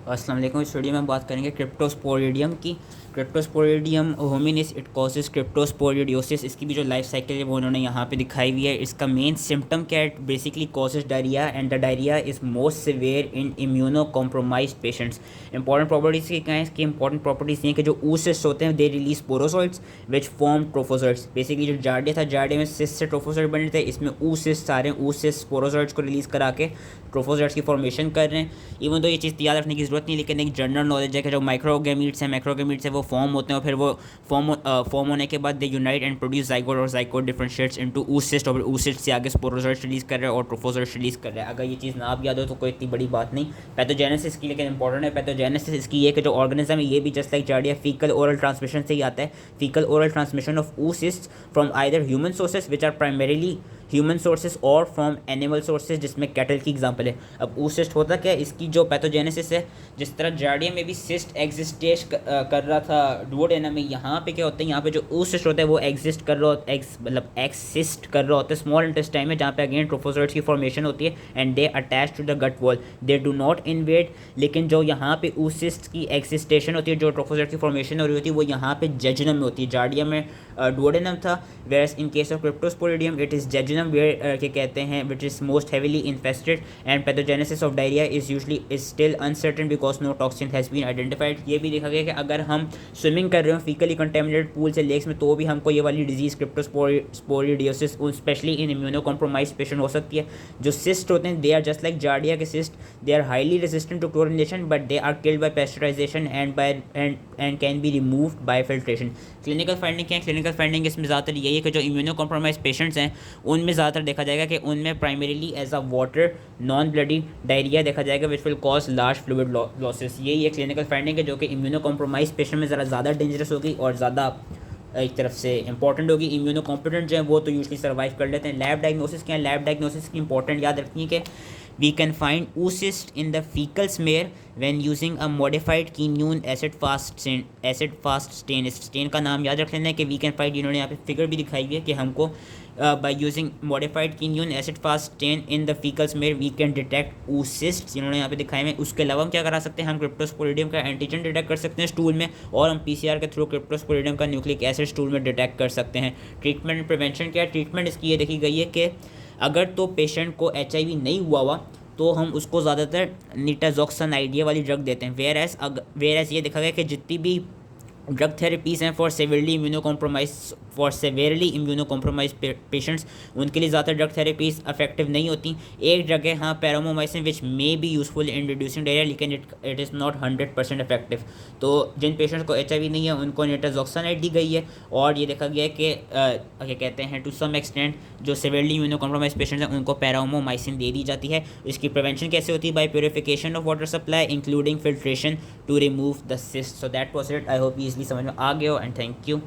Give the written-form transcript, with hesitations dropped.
अस्सलाम वालेकुम। इस वीडियो में हम बात करेंगे क्रिप्टोस्पोरिडियम की। Cryptosporidium hominis it causes cryptosporidiosis. इसकी भी जो लाइफ साइकिल है वो उन्होंने यहाँ पे दिखाई हुई है। इसका मेन सिम्टम क्या है? Basically causes diarrhoea and the diarrhoea is most severe in immuno compromise patients. Important properties की क्या है? इसकी इंपॉर्टेंट प्रॉपर्टीज़ ये कि जो oocysts होते हैं they release sporozoites which form trophozoites. Basically जो जार्डिया था, जार्डिया में सिस्ट से ट्रोफोजोइड बने थे, इसमें oocysts आ रहे हैं, oocysts स्पोरोजोइड्स को रिलीज़ करा के ट्रोफोजोइड्स की फॉर्मेशन कर रहे हैं। इवन तो ये चीज़ याद रखने की ज़रूरत नहीं, लेकिन एक जनरल नॉलेज है कि जो मैक्रोगेमीट्स हैं वो फॉर्म होते हैं और फिर वो फॉर्म होने के बाद दे यूनाइट एंड प्रोड्यूस जाइगोट और जाइगोट डिफरेंशिएट्स इनटू oocyst और oocyst से आगे स्पोरोजोइड्स रिलीज़ कर रहे हैं और ट्रोफोजोइड्स रिलीज़ कर रहे हैं। अगर ये चीज़ ना आप याद हो तो कोई इतनी बड़ी बात नहीं। पैथोजेनेसिस की लेकिन इंपॉर्टेंट है। पैथोजेनेसिस इसकी ये कि जो ऑर्गेनिज्म है ये भी just like Giardia faecal oral transmission से ही आता है। Faecal oral transmission of oocysts from either human sources which are primarily human sources और फ्रॉम एनिमल सोर्सेज जिसमें कैटल की एग्जांपल है। अब oocyst होता क्या है? इसकी जो पैथोजेनेसिस है, जिस तरह जार्डिया में भी सिस्ट एग्जिस्टेश कर रहा था डुओडेनम में, यहाँ पे क्या होता है? यहाँ पे जो oocyst होता है वो एग्जिस्ट कर रहा होता है, मतलब एक्सिस्ट कर रहा होता है स्मॉल इंटेस्टाइन में, जहाँ पे अगेन ट्रोफोजोइड्स की फॉर्मेशन होती है and they attach to the gut wall, they do not invade. लेकिन जो यहाँ पे oocyst की एग्जिस्टेशन होती है, जो ट्रोफोजोइड की फॉर्मेशन हो रही होती है, वो यहाँ पे जेजुनम में होती है। जार्डिया में डुओडेनम था, whereas in case of cryptosporidium it is jejunum where के कहते हैं which is most heavily infested and pathogenesis of diarrhoea is usually is still uncertain because no toxin has been identified. ये भी देखा गया कि अगर हम स्विमिंग कर रहे हो फीकली कंटेमिनेटेड पूल से, लेक्स में, तो भी हमको ये वाली disease cryptosporidiosis specially in immuno compromise patient हो सकती है। जो सिस्ट होते हैं they are just like Giardia के cyst, they are highly resistant to chlorination but they are killed by pasteurisation and can be removed by filtration. Clinical finding क्या है? Clinical finding इसमें ज़्यादातर यही है कि जो इम्यूनो कॉम्प्रोमाइज पेशेंट्स हैं उनमें ज़्यादातर देखा जाएगा कि उनमें primarily as a water non bloody diarrhoea देखा जाएगा which will cause large fluid losses. यही एक क्लिनिकल फाइंडिंग है जो कि इम्यूनो कॉम्प्रोमाइज पेशेंट में ज़्यादा डेंजरस होगी और ज़्यादा एक तरफ से इंपॉर्टेंट होगी। इम्यूनो कॉम्पिटेंट जो है वो तो यूजली सर्वाइव कर लेते हैं। लैब डायग्नोसिस क्या है? लैब डायग्नोसिस की इंपॉर्टेंट याद रखनी है कि we can find oocyst in the fecal smear when using a modified quinine acid fast stain। इस स्टेन का नाम याद रख लेना है कि we can find, इन्होंने यहाँ पे फिगर भी दिखाई हुई है कि हमको by using modified quinine acid fast stain in the fecal smear we can detect oocysts, इन्होंने यहाँ पे दिखाए हुए। उसके अलावा हम क्या करा सकते हैं? हम क्रिप्टोस्पोरिडियम का एंटीजन डिटेक्ट कर सकते हैं स्टूल में, और हम पीसीआर के थ्रू क्रिप्टोस्पोरिडियम का न्यूक्लिक एसिड स्टूल में डिटेक्ट कर सकते हैं। ट्रीटमेंट एंड प्रिवेंशन क्या है? ट्रीटमेंट इसकी ये देखी गई है कि अगर तो पेशेंट को HIV नहीं हुआ हुआ तो हम उसको ज़्यादातर नीटाजॉक्सन आइडिया वाली ड्रग देते हैं। वेयर एज ये देखा गया कि जितनी भी ड्रग थेरेपीज़ हैं फॉर सेवियरली इम्यूनो कॉम्प्रोमाइज पेशेंट्स, उनके लिए ज़्यादा ड्रग थेरेपीज़ अफेक्टिव नहीं होती। एक ड्रग है हाँ paromomycin which may be useful in reducing diarrhoea, लेकिन इट इज़ नॉट 100% इफेक्टिव। तो जिन पेशेंट्स को HIV नहीं है उनको नीटाजॉक्सानाइड दी गई है, और ये देखा गया है कि क्या कहते हैं टू सम एक्सटेंट जो सेवियरली इम्यूनो कॉम्प्रोमाइज पेशेंट्स हैं उनको पैरामोमाइसिन दे दी जाती है। इसकी प्रिवेंशन कैसे होती है? By purification of water supply including filtration to remove the cyst. So that was it. I hope easily समझ में आ गया हो एंड थैंक यू।